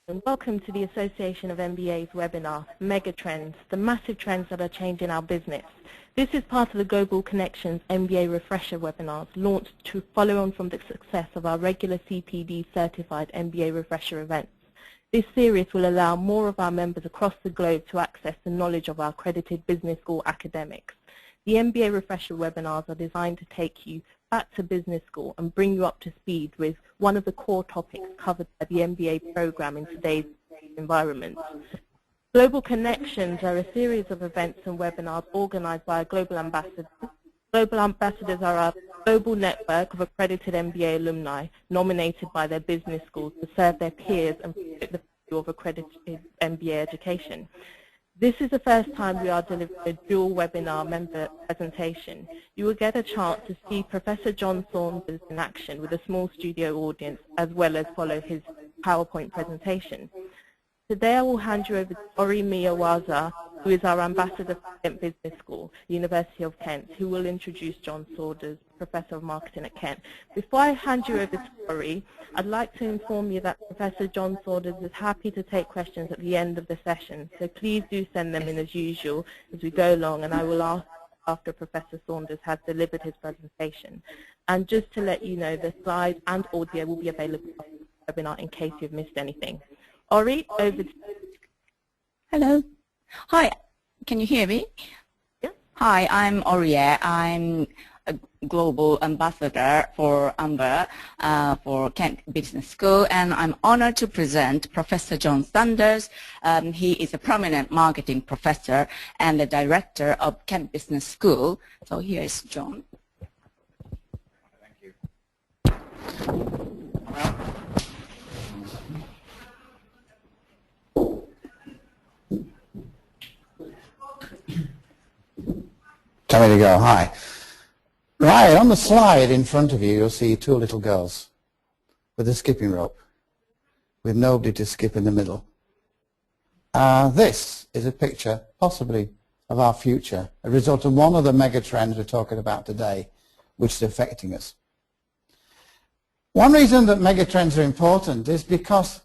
And welcome to the Association of MBAs webinar, Megatrends, the massive trends that are changing our business. This is part of the Global Connections MBA Refresher webinars launched to follow on from the success of our regular CPD certified MBA Refresher events. This series will allow more of our members across the globe to access the knowledge of our accredited business school academics. The MBA Refresher webinars are designed to take you back to business school and bring you up to speed with one of the core topics covered by the MBA program in today's environment. Global Connections are a series of events and webinars organized by a global ambassador. Global ambassadors are a global network of accredited MBA alumni nominated by their business schools to serve their peers and promote the value of accredited MBA education. This is the first time we are delivering a dual webinar member presentation. You will get a chance to see Professor John Saunders in action with a small studio audience, as well as follow his PowerPoint presentation. Today I will hand you over to Ori Miyawaza, who is our ambassador for Kent Business School, University of Kent, who will introduce John Saunders, Professor of Marketing at Kent. Before I hand you over to Ori, I'd like to inform you that Professor John Saunders is happy to take questions at the end of the session, so please do send them in as usual as we go along, and I will ask after Professor Saunders has delivered his presentation. And just to let you know, the slides and audio will be available on the webinar in case you've missed anything. Ori, over to you. Hello. Hi, can you hear me? Yeah. Hi, I'm Ori. I'm a global ambassador for AMBA for Kent Business School, and I'm honored to present Professor John Saunders. He is a prominent marketing professor and the director of Kent Business School. So here is John. Thank you. Tell me to go. Hi. Right, on the slide in front of you, you'll see two little girls with a skipping rope, with nobody to skip in the middle. This is a picture, possibly, of our future, a result of one of the mega trends we're talking about today, which is affecting us. One reason that mega trends are important is because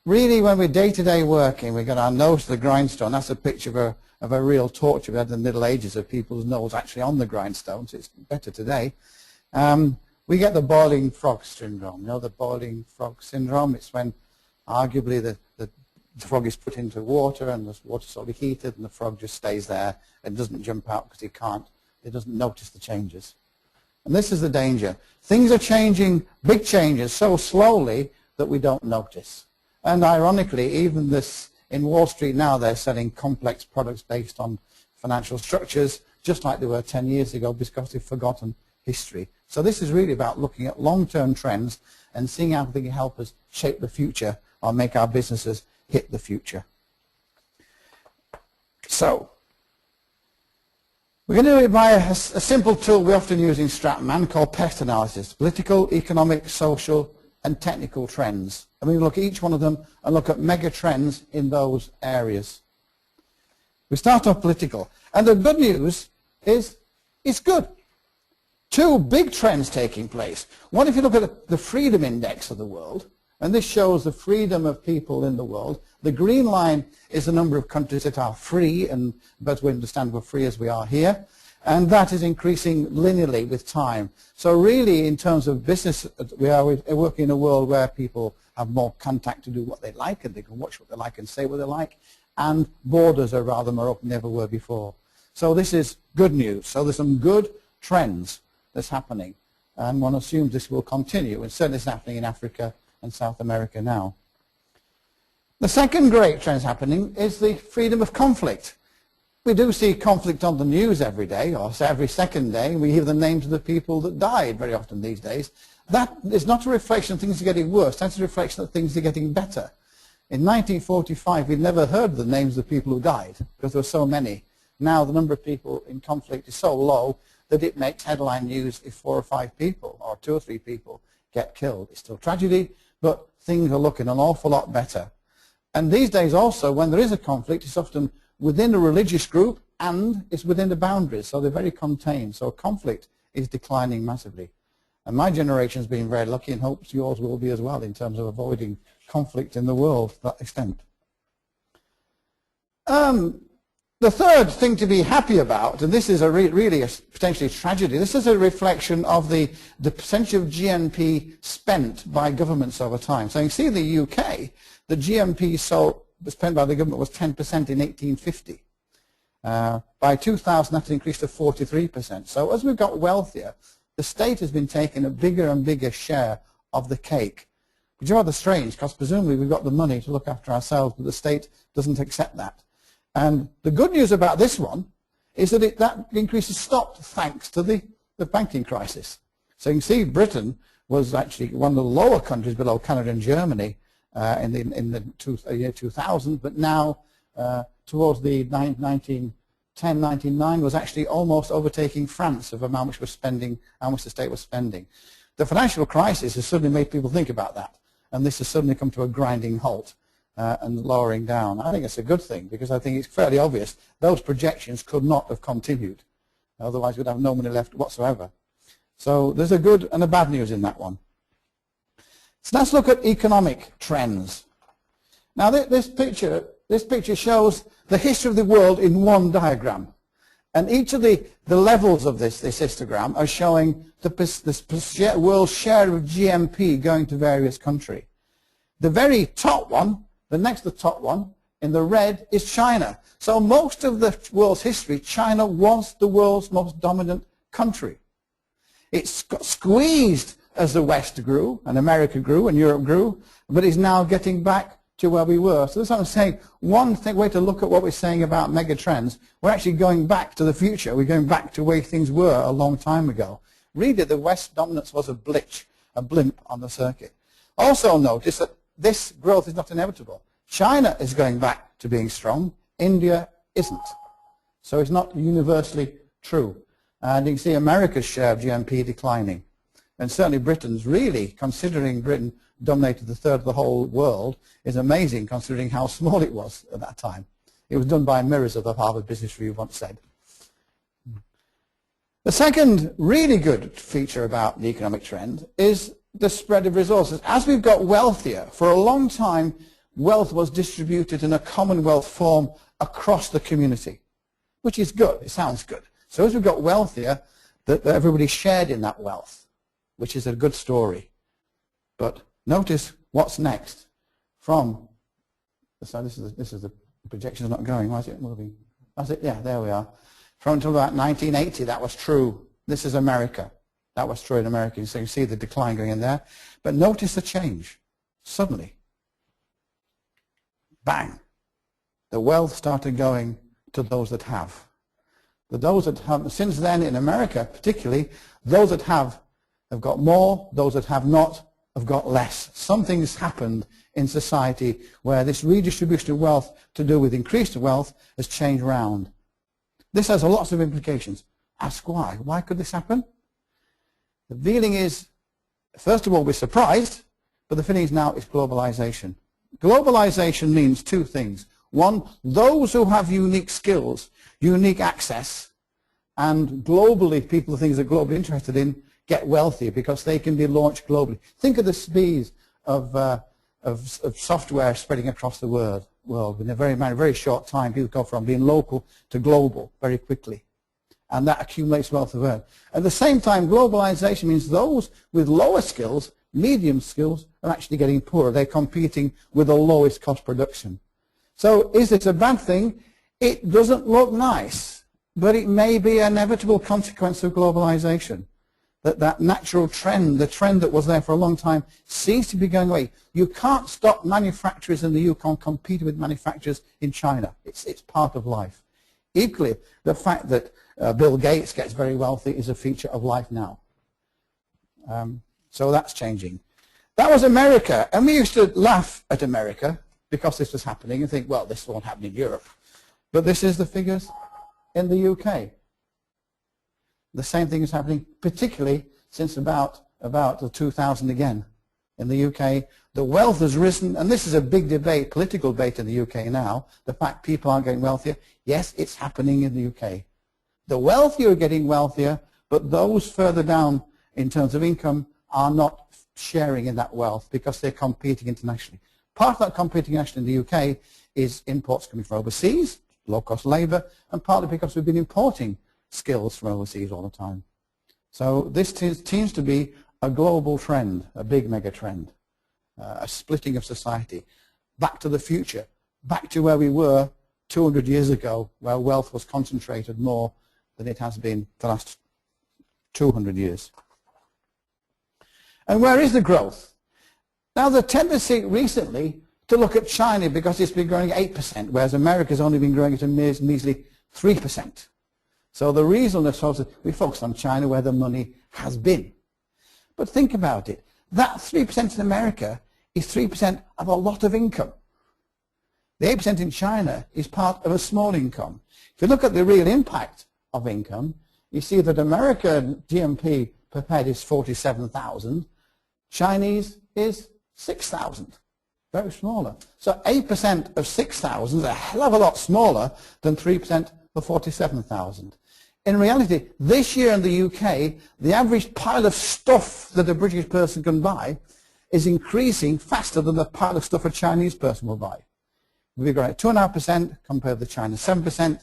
really when we're day-to-day working, we've got our nose to the grindstone. That's a picture of a real torture we had in the Middle Ages of people's nose actually on the grindstones. It's better today. We get the boiling frog syndrome. You know the boiling frog syndrome? It's when arguably the frog is put into water and the water's slowly heated and the frog just stays there and doesn't jump out because it doesn't notice the changes. And this is the danger. Things are changing, big changes, so slowly that we don't notice. And ironically, even this in Wall Street now, they're selling complex products based on financial structures, just like they were 10 years ago, because they've forgotten history. So this is really about looking at long-term trends and seeing how they can help us shape the future or make our businesses hit the future. So we're going to do it by a simple tool we often use in Strapman called PEST analysis: political, economic, social, and technical trends. And we look at each one of them and look at mega trends in those areas. We start off political. And the good news is it's good. Two big trends taking place. One, if you look at the freedom index of the world, and this shows the freedom of people in the world. The green line is the number of countries that are free, and but we understand we're free as we are here. And that is increasing linearly with time. So really, in terms of business, we are working in a world where people have more contact to do what they like, and they can watch what they like and say what they like, and borders are rather more open than ever were before. So this is good news. So there's some good trends that's happening, and one assumes this will continue, and certainly it's happening in Africa and South America now. The second great trend happening is the freedom of conflict. We do see conflict on the news every day, or every second day, and we hear the names of the people that died very often these days. That is not a reflection of things are getting worse, that's a reflection that things are getting better. In 1945, we'd never heard the names of the people who died, because there were so many. Now the number of people in conflict is so low that it makes headline news if 4 or 5 people, or 2 or 3 people, get killed. It's still tragedy, but things are looking an awful lot better. And these days also, when there is a conflict, it's often within a religious group and it's within the boundaries, so they're very contained. So conflict is declining massively. And my generation's been very lucky and hopes yours will be as well in terms of avoiding conflict in the world to that extent. The third thing to be happy about, and this is really a potentially a tragedy, this is a reflection of the percentage of GNP spent by governments over time. So you can see in the UK, the GNP spent by the government was 10% in 1850. By 2000, that increased to 43%. So as we've got wealthier, the state has been taking a bigger and bigger share of the cake, which is rather strange because presumably we've got the money to look after ourselves, but the state doesn't accept that. And the good news about this one is that that increase has stopped thanks to the banking crisis. So you can see Britain was actually one of the lower countries below Canada and Germany in the year 2000, but now towards the 1999 was actually almost overtaking France of how much the state was spending. The financial crisis has suddenly made people think about that, and this has suddenly come to a grinding halt. And lowering down. I think it's a good thing because I think it's fairly obvious those projections could not have continued. Otherwise we'd have no money left whatsoever. So there's a good and a bad news in that one. So let's look at economic trends. Now this picture shows the history of the world in one diagram. And each of the levels of this histogram are showing the world's share of GNP going to various countries. The very top one, the next to the top one, in the red, is China. So most of the world's history, China was the world's most dominant country. It got squeezed as the West grew, and America grew, and Europe grew, but is now getting back to where we were. So that's what I'm saying. One way to look at what we're saying about megatrends, we're actually going back to the future. We're going back to where things were a long time ago. Really, the West dominance was a blimp on the circuit. Also notice that this growth is not inevitable. China is going back to being strong. India isn't. So it's not universally true. And you can see America's share of GNP declining. And certainly Britain's really, considering Britain dominated a third of the whole world, is amazing considering how small it was at that time. It was done by mirrors, as the Harvard Business Review once said. The second really good feature about the economic trend is the spread of resources. As we've got wealthier, for a long time, wealth was distributed in a commonwealth form across the community, which is good. It sounds good. So as we've got wealthier, that everybody shared in that wealth, which is a good story. But notice what's next from. So this is the projection is not going. Why is it moving? That's it. Yeah, there we are. From until about 1980, that was true. This is America. That was true in America. So you see the decline going in there. But notice the change. Suddenly, bang, the wealth started going to those that have. Those that have, since then in America particularly, those that have got more, those that have not have got less. Something's happened in society where this redistribution of wealth to do with increased wealth has changed round. This has lots of implications. Ask why. Why could this happen? The feeling is, first of all, we're surprised, but the feeling is now it's globalization. Globalization means two things. One, those who have unique skills, unique access, and globally, people, the things they're globally interested in, get wealthier because they can be launched globally. Think of the speed of software spreading across the world. In a very short time, people go from being local to global very quickly. And that accumulates wealth of earth. At the same time, globalization means those with lower skills, medium skills, are actually getting poorer. They're competing with the lowest cost production. So is this a bad thing? It doesn't look nice, but it may be an inevitable consequence of globalization. That natural trend, the trend that was there for a long time, seems to be going away. You can't stop manufacturers in the UK competing with manufacturers in China. It's part of life. Equally, the fact that Bill Gates gets very wealthy is a feature of life now. So that's changing. That was America, and we used to laugh at America because this was happening and think, well, this won't happen in Europe. But this is the figures in the UK. The same thing is happening, particularly since about 2000 again. In the UK, the wealth has risen, and this is a big debate, political debate in the UK now, the fact people aren't getting wealthier. Yes, it's happening in the UK. The wealthier are getting wealthier, but those further down in terms of income are not sharing in that wealth because they're competing internationally. Part of that competing internationally in the UK is imports coming from overseas, low-cost labour, and partly because we've been importing skills from overseas all the time. So this seems to be a global trend, a big mega trend, a splitting of society, back to the future, back to where we were 200 years ago, where wealth was concentrated more than it has been the last 200 years. And where is the growth? Now, the tendency recently to look at China because it's been growing 8%, whereas America's only been growing at a measly 3%. So the reason is we focus on China where the money has been. But think about it. That 3% in America is 3% of a lot of income. The 8% in China is part of a small income. If you look at the real impact of income, you see that American GMP per head is 47,000. Chinese is 6,000. Very smaller. So 8% of 6,000 is a hell of a lot smaller than 3% of 47,000. In reality, this year in the UK, the average pile of stuff that a British person can buy is increasing faster than the pile of stuff a Chinese person will buy. We've grown at 2.5% compared to China 7%,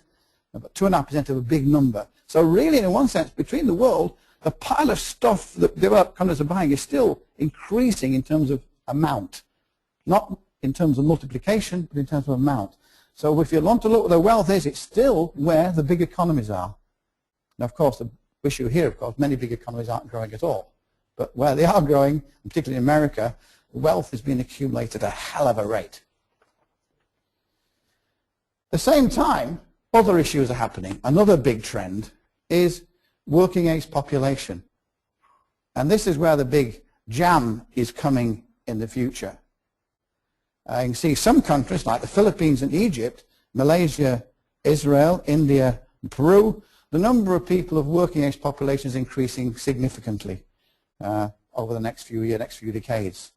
but 2.5% of a big number. So really, in one sense, between the world, the pile of stuff that developed countries are buying is still increasing in terms of amount. Not in terms of multiplication, but in terms of amount. So if you want to look where the wealth is, it's still where the big economies are. Now, of course, the issue here, of course, many big economies aren't growing at all. But where they are growing, particularly in America, wealth is being accumulated at a hell of a rate. At the same time, other issues are happening. Another big trend is working age population. And this is where the big jam is coming in the future. You can see some countries like the Philippines and Egypt, Malaysia, Israel, India, and Peru, the number of people of working age population is increasing significantly over the next few years, next few decades.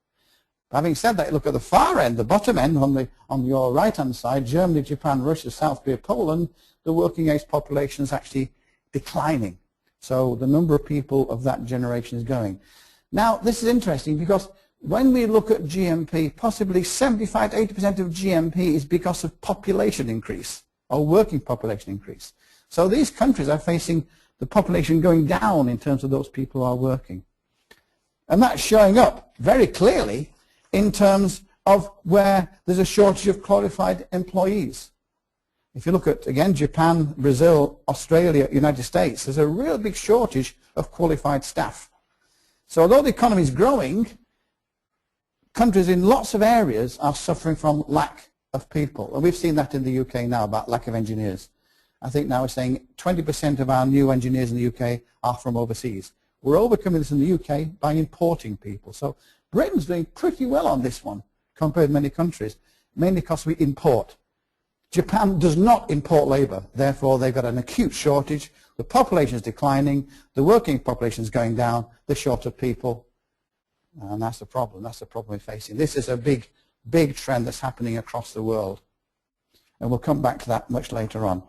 Having said that, look at the far end, the bottom end, on your right-hand side, Germany, Japan, Russia, South Korea, Poland, the working age population is actually declining. So the number of people of that generation is going. Now, this is interesting because when we look at GMP, possibly 75 to 80% of GMP is because of population increase or working population increase. So these countries are facing the population going down in terms of those people who are working. And that's showing up very clearly in terms of where there's a shortage of qualified employees. If you look at, again, Japan, Brazil, Australia, United States, there's a real big shortage of qualified staff. So although the economy is growing, countries in lots of areas are suffering from lack of people. And we've seen that in the UK now about lack of engineers. I think now we're saying 20% of our new engineers in the UK are from overseas. We're overcoming this in the UK by importing people. So Britain's doing pretty well on this one compared to many countries, mainly because we import. Japan does not import labour, therefore they've got an acute shortage. The population is declining, the working population is going down, they're short of people, and that's the problem. That's the problem we're facing. This is a big, big trend that's happening across the world, and we'll come back to that much later on.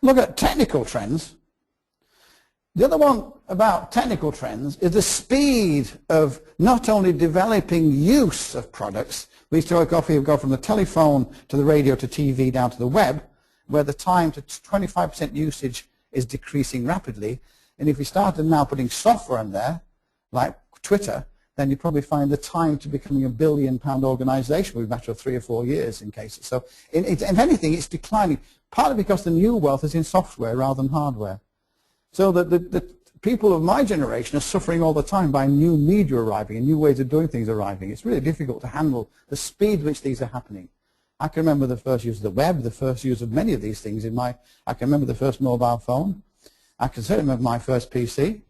Look at technical trends. The other one about technical trends is the speed of not only developing use of products. We talk often, you go from the telephone to the radio to TV down to the web, where the time to 25% usage is decreasing rapidly. And if we started now putting software in there, like Twitter, then you probably find the time to becoming a billion-pound organization with a matter of 3 or 4 years in cases. So if anything, it's declining, partly because the new wealth is in software rather than hardware. So the people of my generation are suffering all the time by new media arriving and new ways of doing things arriving. It's really difficult to handle the speed at which these are happening. I can remember the first use of the web, the first use of many of these things I can remember the first mobile phone. I can certainly remember my first PC.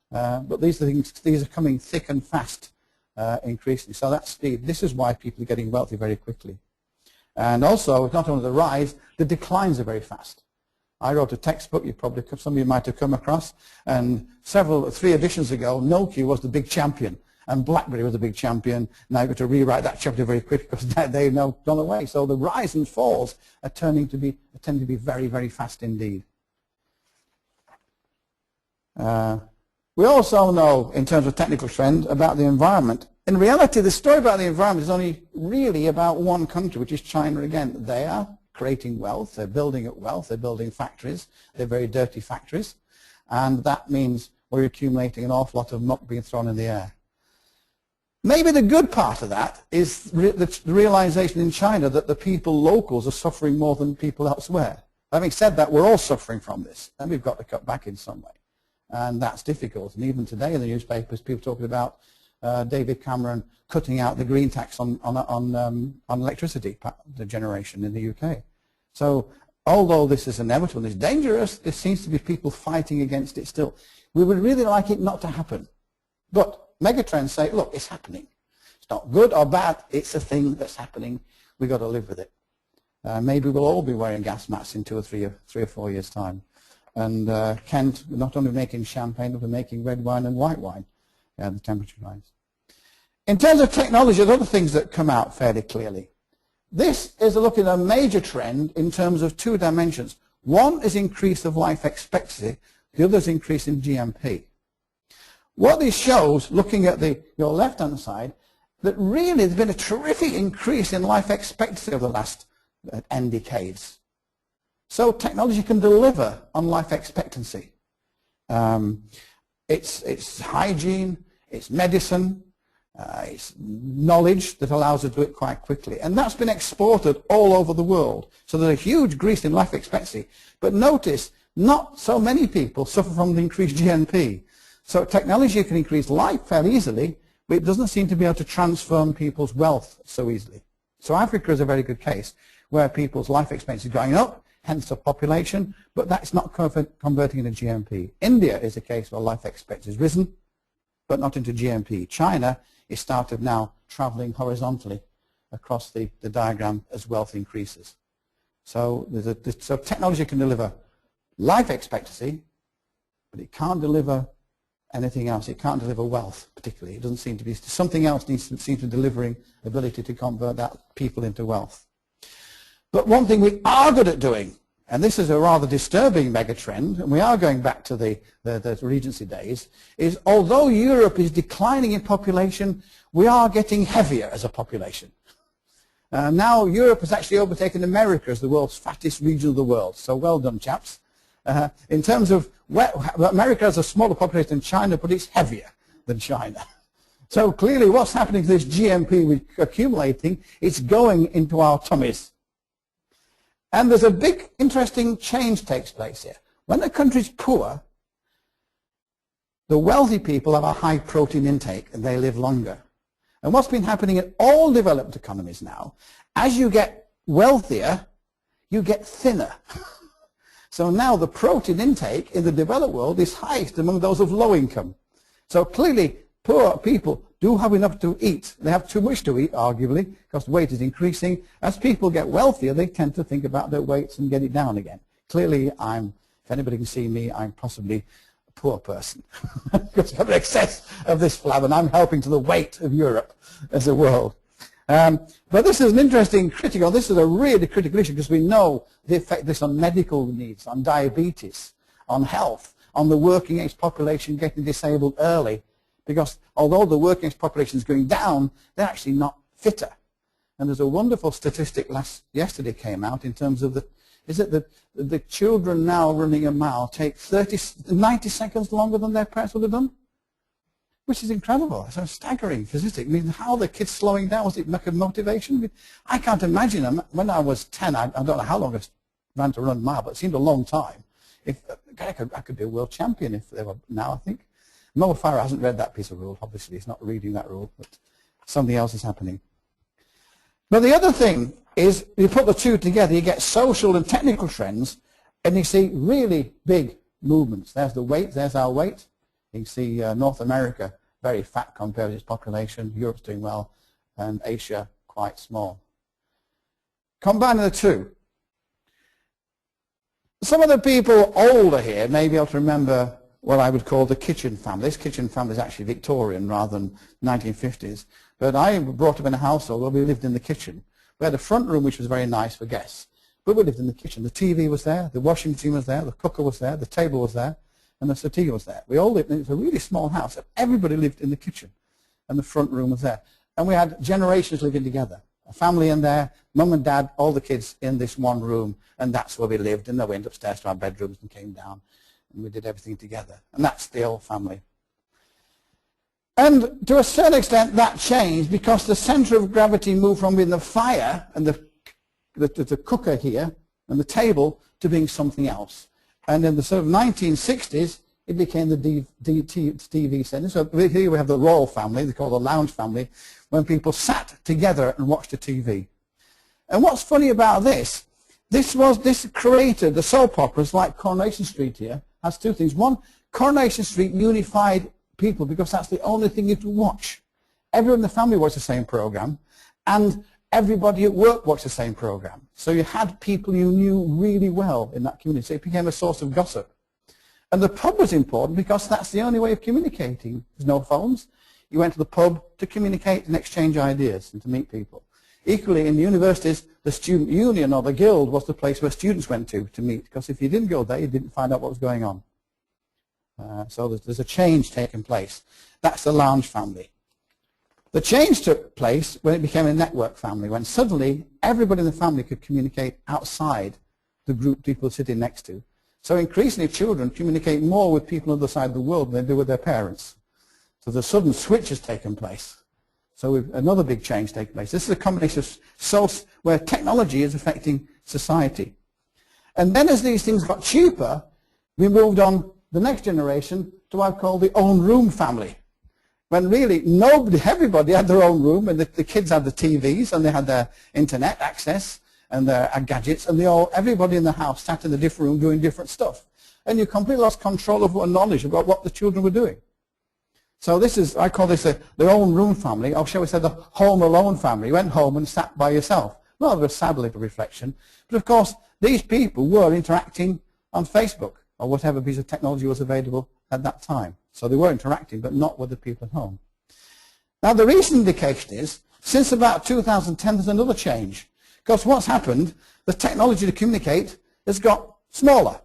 But these are coming thick and fast increasingly. So that speed, this is why people are getting wealthy very quickly. And also, not only the rise, the declines are very fast. I wrote a textbook, some of you might have come across, and 3 editions ago, Nokia was the big champion, and BlackBerry was the big champion. Now you've got to rewrite that chapter very quickly because they've now gone away. So the rise and falls are tending to be very, very fast indeed. We also know, in terms of technical trend, about the environment. In reality, the story about the environment is only really about one country, which is China again. They are creating wealth, they're building up wealth, they're building factories, they're very dirty factories, and that means we're accumulating an awful lot of muck being thrown in the air. Maybe the good part of that is the realization in China that the people, locals, are suffering more than people elsewhere. Having said that, we're all suffering from this, and we've got to cut back in some way. And that's difficult. And even today in the newspapers, people talking about David Cameron cutting out the green tax on electricity generation in the UK. So although this is inevitable and it's dangerous, there seems to be people fighting against it still. We would really like it not to happen. But megatrends say, look, it's happening. It's not good or bad. It's a thing that's happening. We've got to live with it. Maybe we'll all be wearing gas masks in 2 or 3 or 4 years' time. And Kent, not only making champagne, but making red wine and white wine. The temperature rise. In terms of technology, there's other things that come out fairly clearly. This is looking at a major trend in terms of 2 dimensions. One is increase of life expectancy. The other is increase in GMP. What this shows, looking at your left-hand side, that really there's been a terrific increase in life expectancy over the last N decades. So technology can deliver on life expectancy. It's hygiene, it's medicine, it's knowledge that allows us to do it quite quickly. And that's been exported all over the world. So there's a huge increase in life expectancy. But notice, not so many people suffer from the increased GNP. So technology can increase life fairly easily, but it doesn't seem to be able to transform people's wealth so easily. So Africa is a very good case, where people's life expectancy is going up, hence the population, but that's not converting into GNP. India is a case where life expectancy has risen, but not into GNP. China is started now traveling horizontally across the diagram as wealth increases. So, so technology can deliver life expectancy, but it can't deliver anything else. It can't deliver wealth particularly. It doesn't seem to be, something else needs to seem to delivering ability to convert that people into wealth. But one thing we are good at doing, and this is a rather disturbing megatrend, and we are going back to the Regency days, is although Europe is declining in population, we are getting heavier as a population. Now Europe has actually overtaken America as the world's fattest region of the world. So well done, chaps. In terms of, America has a smaller population than China, but it's heavier than China. So clearly what's happening to this GNP we're accumulating, it's going into our tummies. And there's a big, interesting change takes place here. When a country's poor, the wealthy people have a high protein intake and they live longer. And what's been happening in all developed economies now, as you get wealthier, you get thinner. So now the protein intake in the developed world is highest among those of low income. So clearly, poor people do have enough to eat. They have too much to eat, arguably, because weight is increasing. As people get wealthier, they tend to think about their weights and get it down again. Clearly, if anybody can see me, I'm possibly a poor person because I have an excess of this flab, and I'm helping to the weight of Europe as a world. But this is an interesting critical, this is a really critical issue because we know the effect this on medical needs, on diabetes, on health, on the working age population getting disabled early. Because although the working age population is going down, they're actually not fitter. And there's a wonderful statistic yesterday came out in terms of the children now running a mile take 90 seconds longer than their parents would have done, which is incredible. It's a staggering statistic. I mean, how are the kids slowing down? Was it motivation? I mean, I can't imagine them. When I was 10, I don't know how long I ran to run a mile, but it seemed a long time. I could be a world champion if they were now, I think. Mo Farah hasn't read that piece of rule, obviously. He's not reading that rule, but something else is happening. But the other thing is, you put the two together, you get social and technical trends, and you see really big movements. There's the weight, there's our weight. You can see North America, very fat compared to its population. Europe's doing well, and Asia, quite small. Combining the two. Some of the people older here may be able to remember what I would call the kitchen family. This kitchen family is actually Victorian rather than 1950s. But I brought up in a household where we lived in the kitchen. We had a front room which was very nice for guests, but we lived in the kitchen. The TV was there, the washing machine was there, the cooker was there, the table was there, and the settee was there. We all lived, and it was a really small house, and everybody lived in the kitchen, and the front room was there. And we had generations living together. A family in there, mum and dad, all the kids in this one room, and that's where we lived, and they went upstairs to our bedrooms and came down, and we did everything together. And that's the old family. And to a certain extent that changed because the center of gravity moved from being the fire and the cooker here and the table to being something else. And in the sort of 1960s, it became the TV center. So here we have the royal family, they call the lounge family, when people sat together and watched the TV. And what's funny about this created the soap operas like Coronation Street here, has two things. One, Coronation Street unified people because that's the only thing you can watch. Everyone in the family watched the same program, and everybody at work watched the same program. So you had people you knew really well in that community. So it became a source of gossip. And the pub was important because that's the only way of communicating. There's no phones. You went to the pub to communicate and exchange ideas and to meet people. Equally, in the universities, the student union or the guild was the place where students went to meet, because if you didn't go there, you didn't find out what was going on. So there's a change taking place. That's the lounge family. The change took place when it became a network family, when suddenly everybody in the family could communicate outside the group people sitting next to. So increasingly children communicate more with people on the other side of the world than they do with their parents. So the sudden switch has taken place. So another big change taking place. This is a combination of source where technology is affecting society. And then as these things got cheaper, we moved on the next generation to what I call the own room family. When really everybody had their own room, and the kids had the TVs, and they had their internet access, and their gadgets, and everybody in the house sat in a different room doing different stuff. And you completely lost control of knowledge about what the children were doing. So this is, I call this the own room family, or shall we say the home alone family. You went home and sat by yourself. Rather a sad little reflection. But of course, these people were interacting on Facebook, or whatever piece of technology was available at that time. So they were interacting, but not with the people at home. Now the recent indication is, since about 2010, there's another change. Because what's happened, the technology to communicate has got smaller.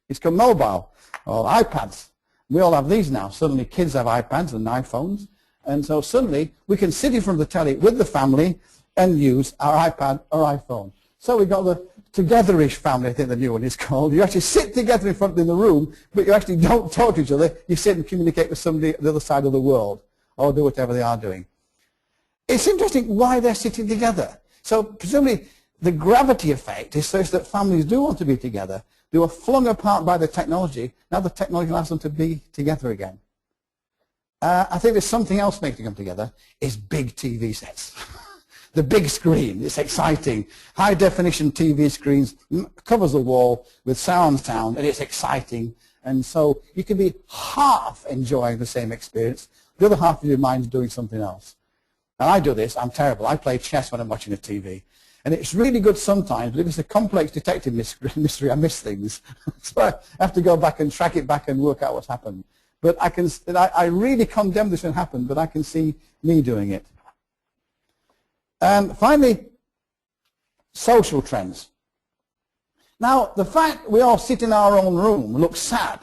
It's got mobile, or iPads. We all have these now. Suddenly kids have iPads and iPhones. And so suddenly we can sit in front of the telly with the family and use our iPad or iPhone. So we've got the togetherish family, I think the new one is called. You actually sit together in the room, but you actually don't talk to each other. You sit and communicate with somebody at the other side of the world, or do whatever they are doing. It's interesting why they're sitting together. So presumably the gravity effect is such that families do want to be together. They were flung apart by the technology. Now the technology allows them to be together again. I think there's something else making them together, is big TV sets. The big screen, it's exciting. High definition TV screens covers the wall with sound, and it's exciting. And so you can be half enjoying the same experience. The other half of your mind is doing something else. And I do this, I'm terrible. I play chess when I'm watching a TV. And it's really good sometimes, but if it's a complex detective mystery, I miss things. So I have to go back and track it back and work out what's happened. But I really condemn this when it happened, but I can see me doing it. And finally, social trends. Now, the fact we all sit in our own room looks sad,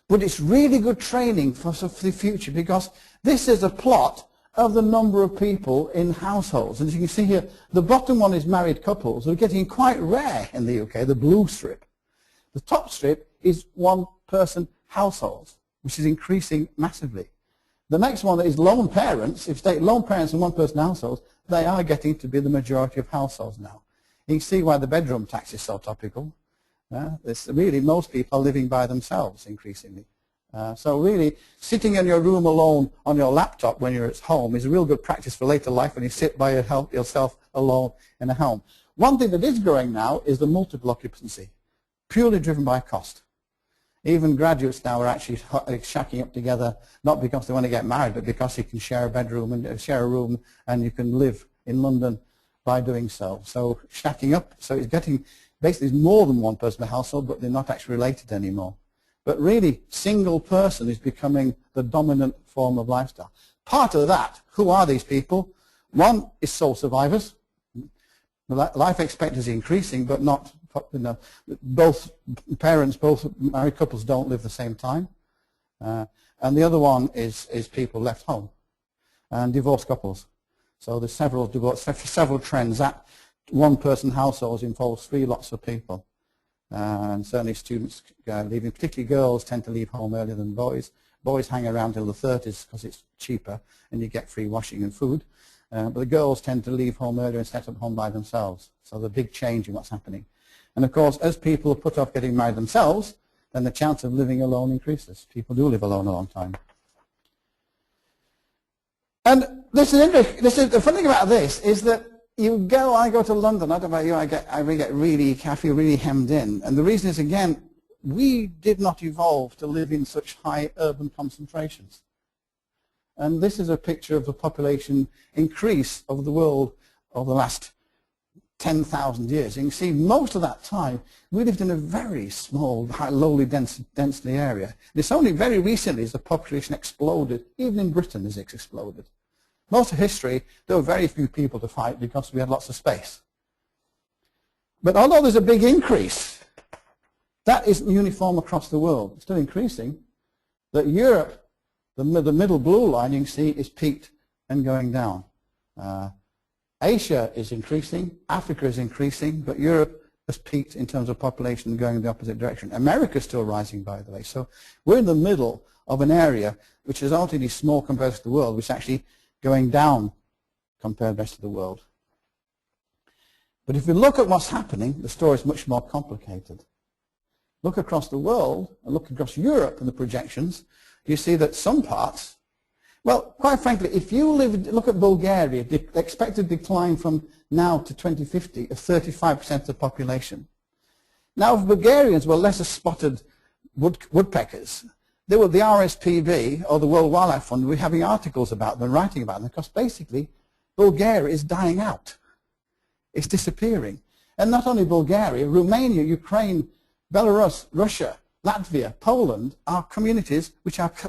but it's really good training for the future, because this is a plot of the number of people in households. And as you can see here, the bottom one is married couples. They're getting quite rare in the UK, the blue strip. The top strip is one-person households, which is increasing massively. The next one is lone parents. If you take lone parents and one-person households, they are getting to be the majority of households now. You can see why the bedroom tax is so topical. Really, most people are living by themselves increasingly. So really, sitting in your room alone on your laptop when you're at home is a real good practice for later life when you sit by yourself alone in a home. One thing that is growing now is the multiple occupancy, purely driven by cost. Even graduates now are actually shacking up together, not because they want to get married, but because you can share a bedroom and share a room, and you can live in London by doing so. So shacking up, so it's getting, basically it's more than one person per household, but they're not actually related anymore. But really, single person is becoming the dominant form of lifestyle. Part of that, who are these people? One is sole survivors. Life expectancy increasing, but not both parents, both married couples don't live the same time. And the other one is people left home and divorced couples. So there's several trends. That one-person households involves 3 lots of people. And certainly students leaving, particularly girls, tend to leave home earlier than boys. Boys hang around till the 30s because it's cheaper and you get free washing and food. But the girls tend to leave home earlier and set up home by themselves. So there's a big change in what's happening. And of course, as people put off getting married themselves, then the chance of living alone increases. People do live alone a long time. And this is interesting. The funny thing about this is that I go to London, I don't know about you, I feel really hemmed in. And the reason is, again, we did not evolve to live in such high urban concentrations. And this is a picture of the population increase over the world over the last 10,000 years. You can see most of that time we lived in a very small, lowly density area. And it's only very recently as the population exploded, even in Britain as it's exploded. Most of history, there were very few people to fight because we had lots of space. But although there's a big increase, that isn't uniform across the world. It's still increasing. That Europe, the middle blue line, you can see, is peaked and going down. Asia is increasing, Africa is increasing, but Europe has peaked in terms of population going in the opposite direction. America is still rising, by the way. So we're in the middle of an area which is relatively small compared to the world, which is actually going down compared to the rest of the world. But if we look at what's happening, the story is much more complicated. Look across the world, and look across Europe and the projections, you see that some parts, well, quite frankly, if you look at Bulgaria, the expected decline from now to 2050 of 35% of the population. Now, if Bulgarians were lesser spotted woodpeckers, they were the RSPB, or the World Wildlife Fund, were having articles about them, writing about them, because basically Bulgaria is dying out. It's disappearing. And not only Bulgaria, Romania, Ukraine, Belarus, Russia, Latvia, Poland are communities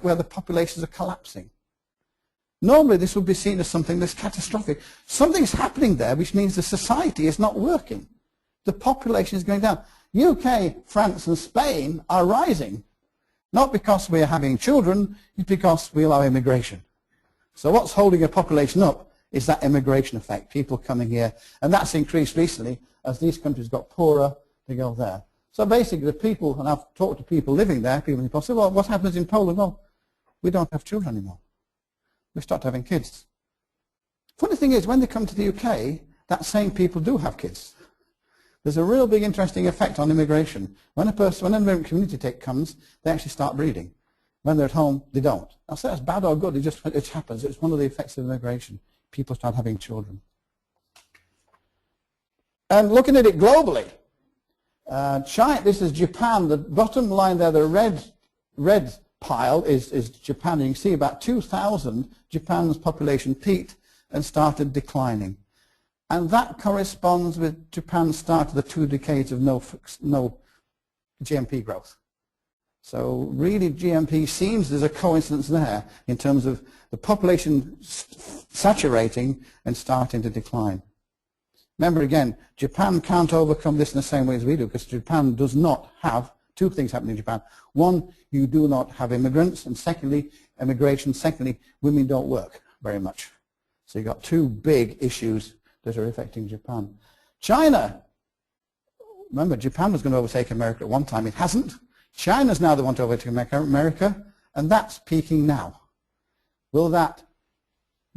where the populations are collapsing. Normally this would be seen as something that's catastrophic. Something's happening there which means the society is not working. The population is going down. UK, France and Spain are rising. Not because we are having children, it's because we allow immigration. So what's holding a population up is that immigration effect, people coming here. And that's increased recently as these countries got poorer, they go there. So basically the people, and I've talked to people living there, people in Poland say, well, what happens in Poland? Well, we don't have children anymore. We start having kids. Funny thing is, when they come to the UK, that same people do have kids. There's a real big interesting effect on immigration. When an immigrant community comes, they actually start breeding. When they're at home, they don't. I'll say that's bad or good, it happens. It's one of the effects of immigration. People start having children. And looking at it globally, China, this is Japan. The bottom line there, the red pile is Japan. You can see about 2000, Japan's population peaked and started declining. And that corresponds with Japan's start of the 2 decades of no GMP growth. So really GMP seems there's a coincidence there in terms of the population saturating and starting to decline. Remember again, Japan can't overcome this in the same way as we do because Japan does not have 2 things happening in Japan. One, you do not have immigrants, and secondly, immigration. Secondly, women don't work very much. So you've got 2 big issues that are affecting Japan. China, remember Japan was going to overtake America at one time. It hasn't. China's now the one to overtake America, and that's peaking now. Will that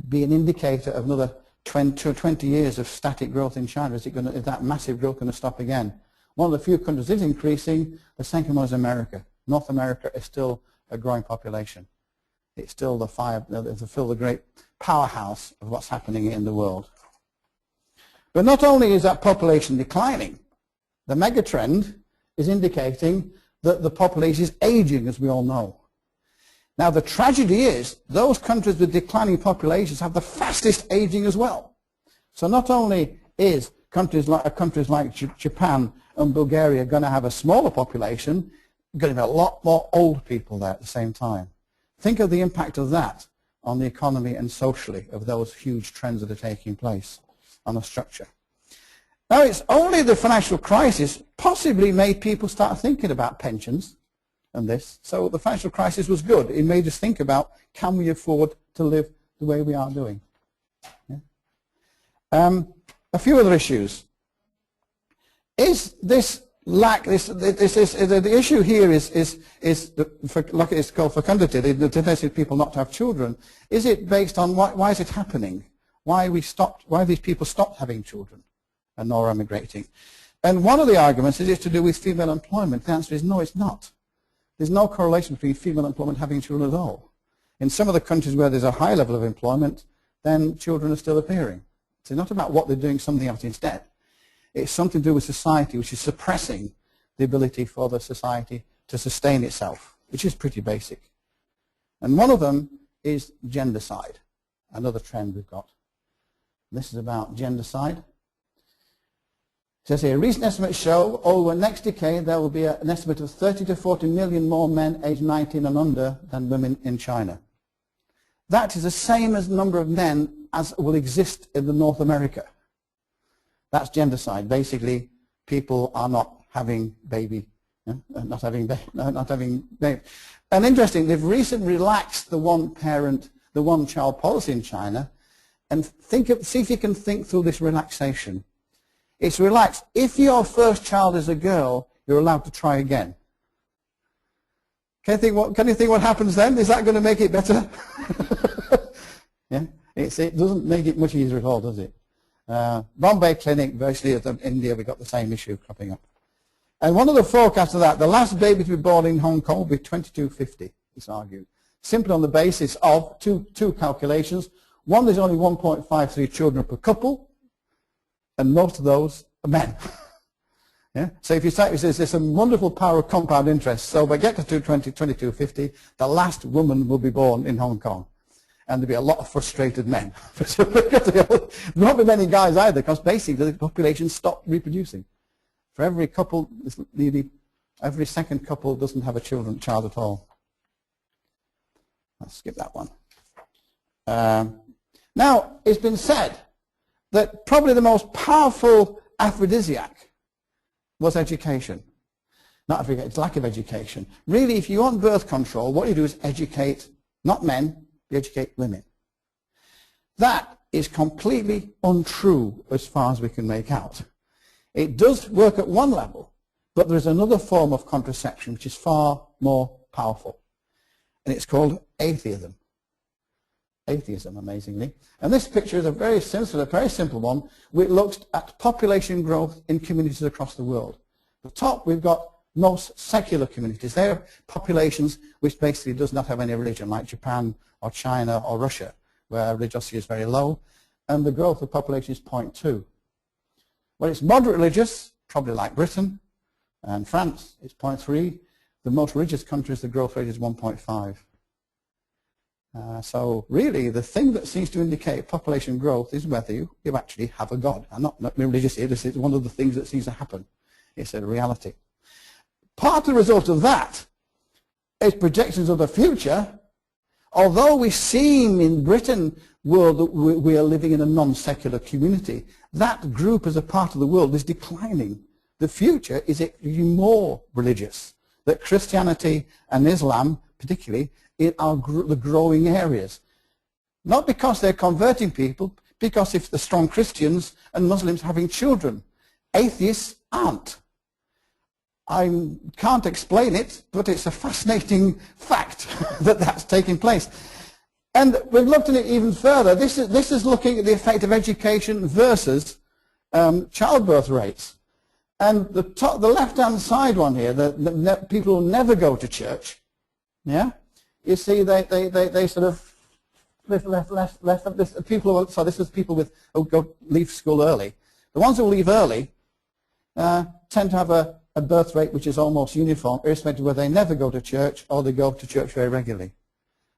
be an indicator of another 20 years of static growth in China? Is that massive growth going to stop again? One of the few countries is increasing. The second one is America. North America is still a growing population. It's still the great powerhouse of what's happening in the world. But not only is that population declining, the megatrend is indicating that the population is aging, as we all know. Now the tragedy is those countries with declining populations have the fastest aging as well. So not only is countries like Japan and Bulgaria going to have a smaller population, going to be a lot more old people there at the same time. Think of the impact of that on the economy and socially of those huge trends that are taking place on the structure. Now, it's only the financial crisis possibly made people start thinking about pensions and this. So the financial crisis was good. It made us think about, can we afford to live the way we are doing? Yeah. A few other issues. Is this lack, the issue here is like it's called fecundity, the tendency of people not to have children. Is it based on why is it happening? Why these people stopped having children and nor emigrating? And one of the arguments is it's to do with female employment. The answer is no, it's not. There's no correlation between female employment and having children at all. In some of the countries where there's a high level of employment, then children are still appearing. So it's not about what they're doing, something else instead. It's something to do with society, which is suppressing the ability for the society to sustain itself, which is pretty basic. And one of them is gendercide, another trend we've got. This is about gendercide. It says here, recent estimates show over the next decade there will be an estimate of 30 to 40 million more men aged 19 and under than women in China. That is the same as the number of men as will exist in North America. That's gendercide. Basically, people are not having baby, not having baby. And interesting, they've recently relaxed the one-parent, the one-child policy in China, and see if you can think through this relaxation. It's relaxed. If your first child is a girl, you're allowed to try again. Can you think what happens then? Is that going to make it better? Yeah, it doesn't make it much easier at all, does it? Bombay Clinic, virtually in India, we've got the same issue cropping up. And one of the forecasts of that, the last baby to be born in Hong Kong will be 2250, it's argued. Simply on the basis of two calculations. One, there's only 1.53 children per couple, and most of those are men. Yeah? So if you say there's some wonderful power of compound interest, so by get to 2250, the last woman will be born in Hong Kong. And there'll be a lot of frustrated men. There won't be many guys either, because basically the population stopped reproducing. For every couple, every second couple doesn't have a child at all. Let's skip that one. Now, it's been said that probably the most powerful aphrodisiac was education. Not Africa, it's lack of education. Really, if you want birth control, what you do is educate, not men, you educate women. That is completely untrue as far as we can make out. It does work at one level, but there is another form of contraception which is far more powerful. And it's called atheism. Atheism, amazingly. And this picture is a very simple one, which looks at population growth in communities across the world. At the top, we've got most secular communities. They're populations which basically does not have any religion, like Japan or China or Russia, where religiosity is very low, and the growth of population is 0.2. When it's moderate religious, probably like Britain and France, it's 0.3. The most religious countries, the growth rate is 1.5. So really, the thing that seems to indicate population growth is whether you actually have a God. I'm not being religious here, this is one of the things that seems to happen. It's a reality. Part of the result of that is projections of the future. Although we seem in Britain world that we are living in a non-secular community, that group as a part of the world is declining. The future is even more religious. That Christianity and Islam, particularly, are the growing areas. Not because they're converting people, because if the strong Christians and Muslims having children, atheists aren't. I can't explain it, but it's a fascinating fact that that's taking place. And we've looked at it even further. This is looking at the effect of education versus childbirth rates. And the left-hand side one here, the people who never go to church, yeah, you see they sort of left this people. So this is people who leave school early. The ones who leave early tend to have a birth rate which is almost uniform, irrespective of whether they never go to church or they go to church very regularly.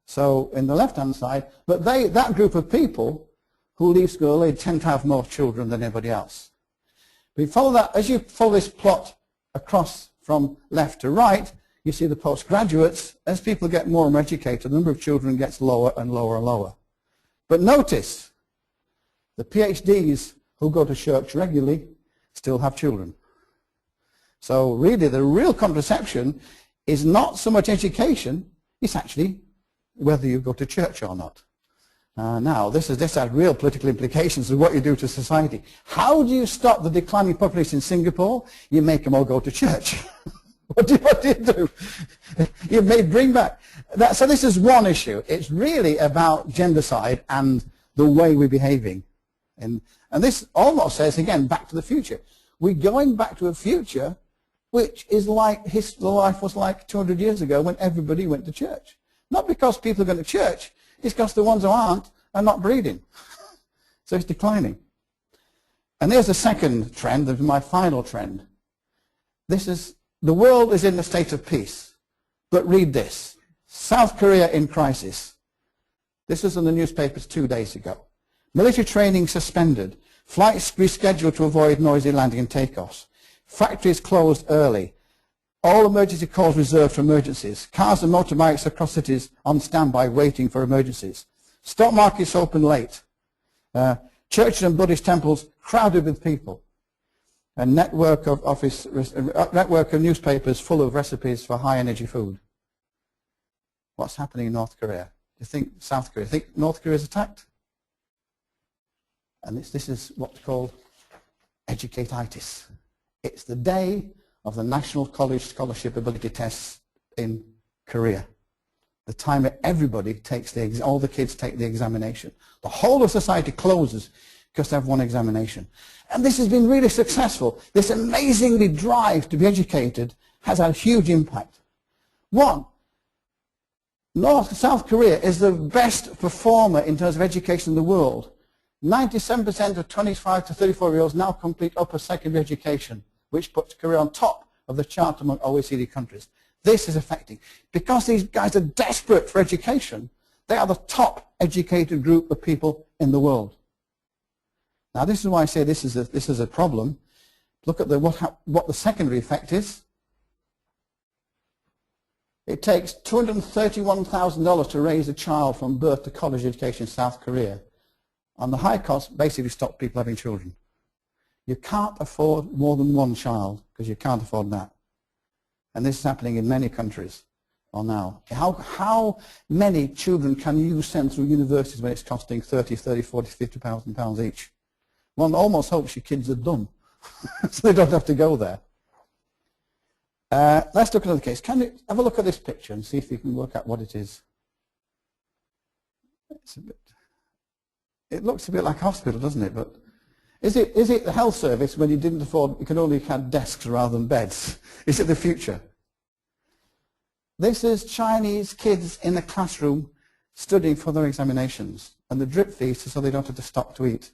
So in the left-hand side, but that group of people who leave school, they tend to have more children than anybody else. But you follow that, as you follow this plot across from left to right, you see the postgraduates. As people get more and more educated, the number of children gets lower and lower and lower. But notice, the PhDs who go to church regularly, still have children. So really the real contraception is not so much education, it's actually whether you go to church or not. Now, this has real political implications of what you do to society. How do you stop the declining population in Singapore? You make them all go to church. What do you do? You may bring back that. So this is one issue. It's really about gendercide and the way we're behaving. And this almost says, again, back to the future. We're going back to a future which is like the life was like 200 years ago when everybody went to church. Not because people are going to church, it's because the ones who aren't are not breeding. So it's declining. And there's the second trend, my final trend. The world is in a state of peace. But read this. South Korea in crisis. This was in the newspapers 2 days ago. Military training suspended. Flights rescheduled to avoid noisy landing and takeoffs. Factories closed early. All emergency calls reserved for emergencies. Cars and motorbikes across cities on standby waiting for emergencies. Stock markets open late. Churches and Buddhist temples crowded with people. A network of newspapers full of recipes for high energy food. What's happening in North Korea? Do you think South Korea? Do you think North Korea is attacked? And this is what's called educatitis. It's the day of the National College Scholarship Ability Tests in Korea. The time that everybody takes all the kids take the examination. The whole of society closes because they have one examination. And this has been really successful. This amazingly drive to be educated has had a huge impact. One, South Korea is the best performer in terms of education in the world. 97% of 25 to 34-year-olds now complete upper secondary education, which puts Korea on top of the chart among OECD countries. This is affecting. Because these guys are desperate for education, they are the top educated group of people in the world. Now this is why I say this is a problem. Look at what the secondary effect is. It takes $231,000 to raise a child from birth to college education in South Korea. And the high cost basically stops people having children. You can't afford more than one child because you can't afford that. And this is happening in many countries now. How many children can you send through universities when it's costing 30, 40, 50,000 pounds each? One almost hopes your kids are dumb so they don't have to go there. Let's look at another case. Can you have a look at this picture and see if you can work out what it is? It looks a bit like a hospital, doesn't it? But is it the health service when you didn't afford, you can only have desks rather than beds? Is it the future? This is Chinese kids in the classroom studying for their examinations, and the drip feeds so they don't have to stop to eat.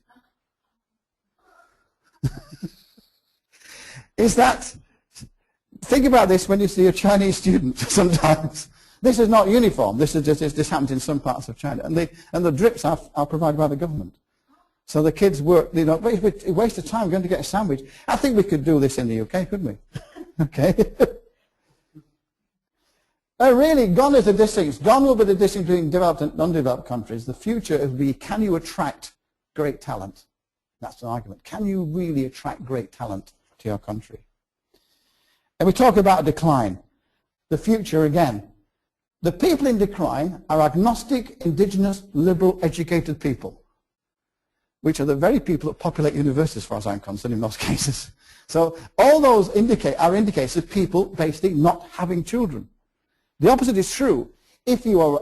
Think about this when you see a Chinese student sometimes. This is not uniform. This happens in some parts of China, and the drips are provided by the government. So the kids work. Waste of time going to get a sandwich. I think we could do this in the UK, couldn't we? Okay. Really, gone is the distance. Gone will be the distance between developed and undeveloped countries. The future will be: can you attract great talent? That's an argument. Can you really attract great talent to your country? And we talk about decline. The future again. The people in decline are agnostic, indigenous, liberal, educated people, which are the very people that populate universities, as far as I'm concerned, in most cases. So all those are indicators of people basically not having children. The opposite is true. If you are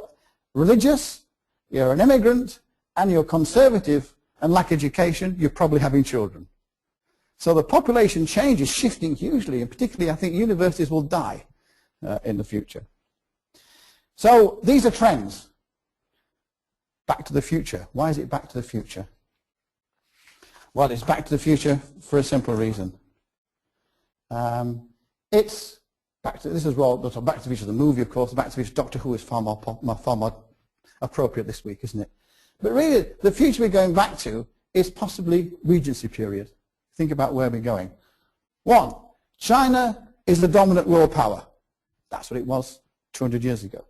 religious, you're an immigrant, and you're conservative and lack education, you're probably having children. So the population change is shifting hugely, and particularly I think universities will die in the future. So these are trends. Back to the future. Why is it back to the future? Well, it's back to the future for a simple reason. It's back to, this is Back to the Future, the movie, of course. Back to the Future, Doctor Who is far more appropriate this week, isn't it? But really, the future we're going back to is possibly Regency Period. Think about where we're going. One, China is the dominant world power. That's what it was 200 years ago.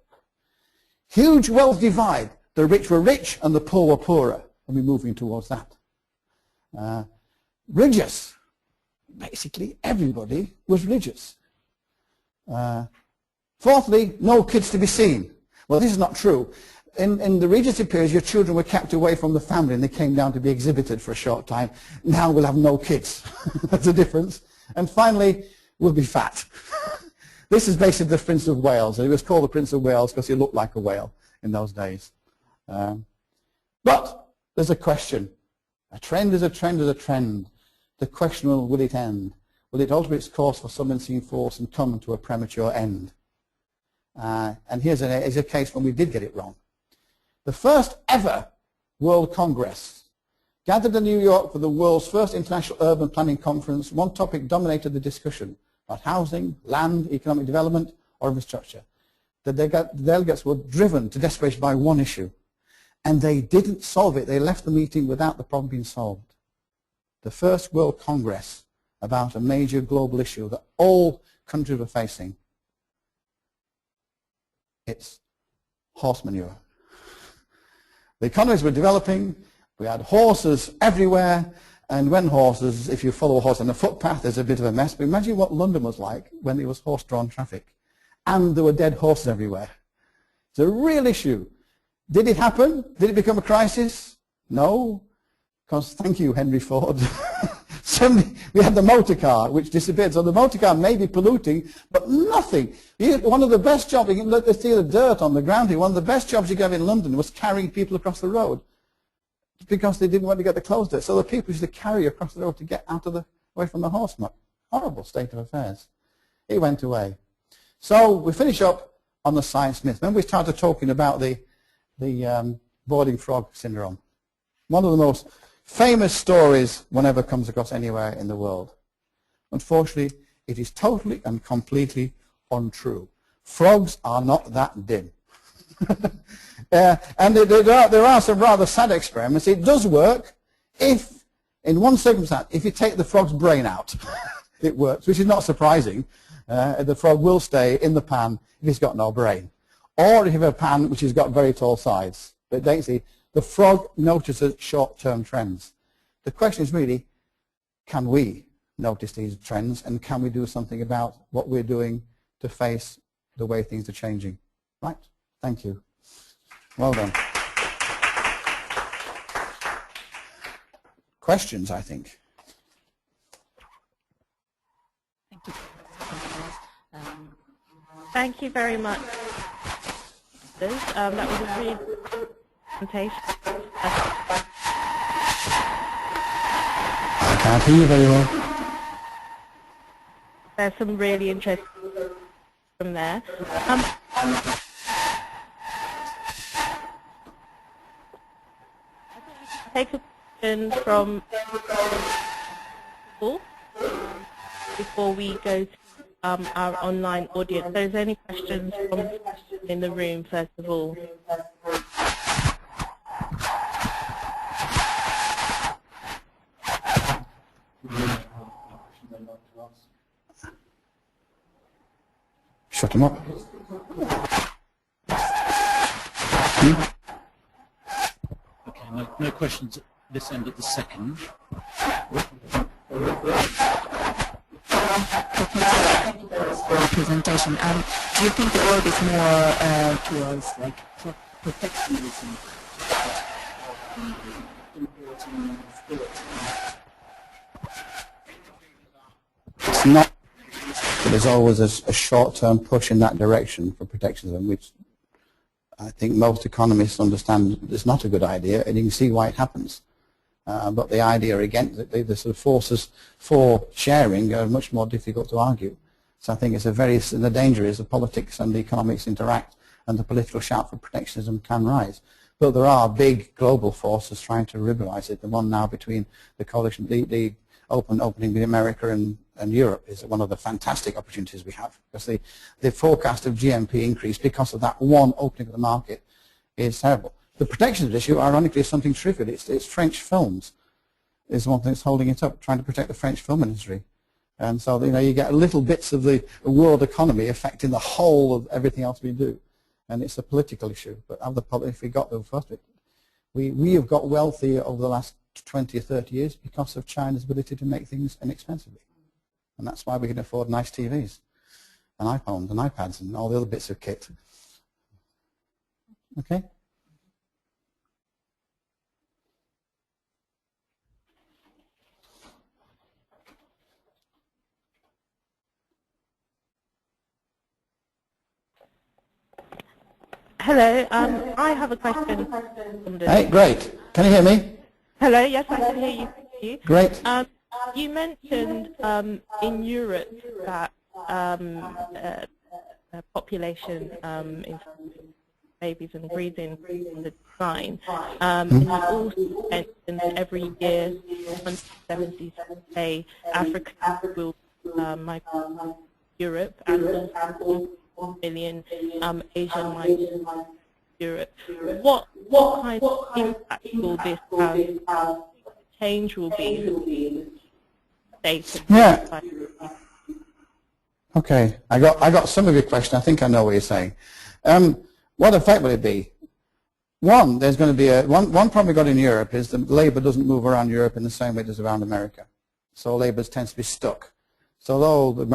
Huge wealth divide. The rich were rich and the poor were poorer. And we're moving towards that. Religious. basically everybody was religious. Fourthly, no kids to be seen. Well, this is not true. In the Regency period, your children were kept away from the family and they came down to be exhibited for a short time. Now we'll have no kids. That's the difference. And finally, we'll be fat. This is basically the Prince of Wales. And he was called the Prince of Wales because he looked like a whale in those days. But there's a question. A trend is a trend is a trend. The question will it end? Will it alter its course for some unseen force and come to a premature end? And here's a case when we did get it wrong. The first ever World Congress gathered in New York for the world's first international urban planning conference. One topic dominated the discussion about housing, land, economic development, or infrastructure. The delegates were driven to desperation by one issue, and they didn't solve it. They left the meeting without the problem being solved. The first World Congress about a major global issue that all countries were facing. It's horse manure. The economies were developing, we had horses everywhere, and when horses, if you follow a horse on a footpath, there's a bit of a mess. But imagine what London was like when there was horse-drawn traffic. And there were dead horses everywhere. It's a real issue. Did it happen? Did it become a crisis? No, because thank you, Henry Ford. We had the motor car, which disappeared. So the motor car may be polluting, but nothing. One of the best jobs, you can see the dirt on the ground here, one of the best jobs you could have in London was carrying people across the road because they didn't want to get the clothes dirty. So the people used to carry across the road to get away from the horse muck. Horrible state of affairs. It went away. So we finish up on the science myth. Remember we started talking about the boarding frog syndrome. One of the most famous stories one ever comes across anywhere in the world. Unfortunately, it is totally and completely untrue. Frogs are not that dim. And there are some rather sad experiments. It does work if, in one circumstance, if you take the frog's brain out, it works, which is not surprising. The frog will stay in the pan if it's got no brain. Or if you have a pan which has got very tall sides. But don't see, the frog notices short-term trends. The question is really, can we notice these trends and can we do something about what we're doing to face the way things are changing? Right? Thank you. Well done. Questions, I think. Thank you. Thank you very much. That was a really good presentation. I can't hear you very well. There's some really interesting from there. Take a question from people before we go to our online audience. So is there any questions from in the room, first of all? Shut them up. Okay, no questions at this end at the second. Presentation. Do you think the world is more towards like protectionism? It's not. There's always a short-term push in that direction for protectionism, which I think most economists understand is not a good idea, and you can see why it happens. But the idea again, the sort of forces for sharing are much more difficult to argue. So I think the danger is the politics and the economics interact, and the political shout for protectionism can rise. But there are big global forces trying to liberalize it. The one now between the coalition, the opening with America and Europe is one of the fantastic opportunities we have, because the forecast of GNP increase because of that one opening of the market is terrible. The protectionist issue, ironically, is something trivial. It's French films is one thing that's holding it up, trying to protect the French film industry. And so, you get little bits of the world economy affecting the whole of everything else we do. And it's a political issue. But if we got the first bit, we have got wealthy over the last 20 or 30 years because of China's ability to make things inexpensively. And that's why we can afford nice TVs and iPhones and iPads and all the other bits of kit. Okay? Hello, I have a question. Hey, great. Can you hear me? Hello, yes, I can hear you. Great. You mentioned in Europe that population in babies and breeding the decline. And you also mentioned every year 170 say Africa will migrate to Europe, and also 1 million Asian migrate to Europe. What kind of impact will this have? Change will be in the state? Yeah. Okay, I got some of your question. I think I know what you're saying. What effect will it be? One, there's going to be one problem we got in Europe is that labour doesn't move around Europe in the same way it does around America. So labour tends to be stuck. So although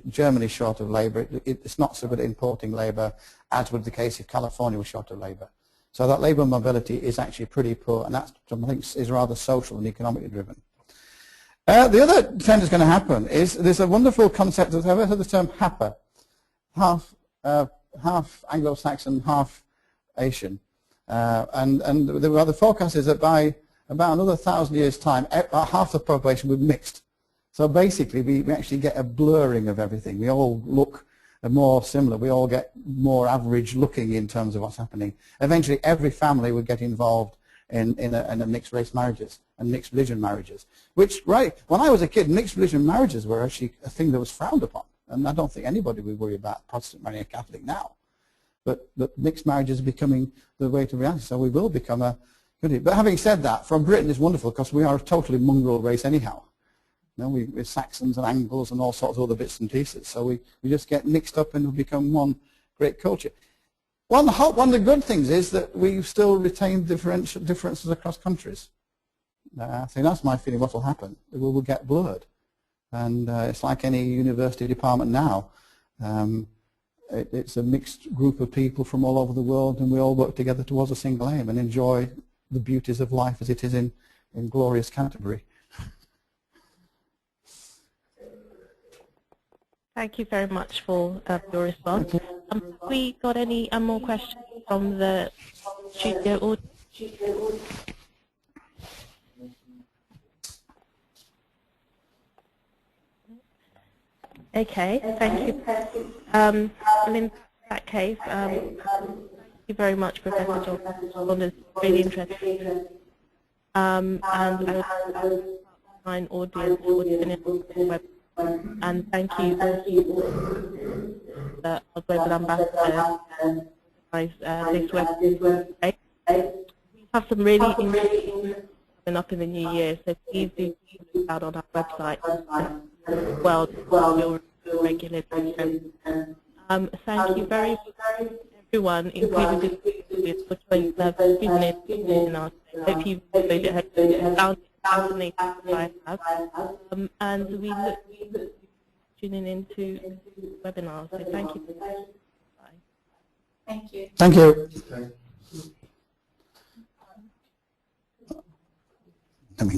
Germany is short of labour, it's not so good at importing labour as would the case if California was short of labour. So that labour mobility is actually pretty poor, and that I think is rather social and economically driven. The other trend that's going to happen is there's a wonderful concept. Have you ever heard the term HAPA? Half Anglo-Saxon, half Asian. And the forecast is that by about another 1,000 years' time, half the population will be mixed. So basically, we actually get a blurring of everything. We all look more similar. We all get more average looking in terms of what's happening. Eventually, every family would get involved in a mixed race marriages and mixed religion marriages. Which, right, when I was a kid, mixed religion marriages were actually a thing that was frowned upon. And I don't think anybody would worry about Protestant marrying a Catholic now. But mixed marriages are becoming the way to reality. So we will become a good. But having said that, from Britain it's wonderful because we are a totally mongrel race anyhow. You know, we're Saxons and Angles and all sorts of other bits and pieces. So we just get mixed up and we become one great culture. One of the good things is that we still retain differences across countries. I think that's my feeling. What will happen? We will get blurred. And it's like any university department now. It's a mixed group of people from all over the world, and we all work together towards a single aim and enjoy the beauties of life as it is in glorious Canterbury. Thank you very much for your response. Have we got any more questions from the studio audience? Okay, thank you. Well, in that case, thank you very much, Professor John. It's really interesting. And I would find audience for the web. And thank you, our global ambassador, this web. We have some really interesting coming up in the new year, so please do check us out on our website. Well, regular. Thank you very much, everyone, including the choice of tuning in. I hope you enjoyed it. Found it fascinating I have. And we look tuning into webinars. So thank you. Bye. Thank you. Thank you. I mean,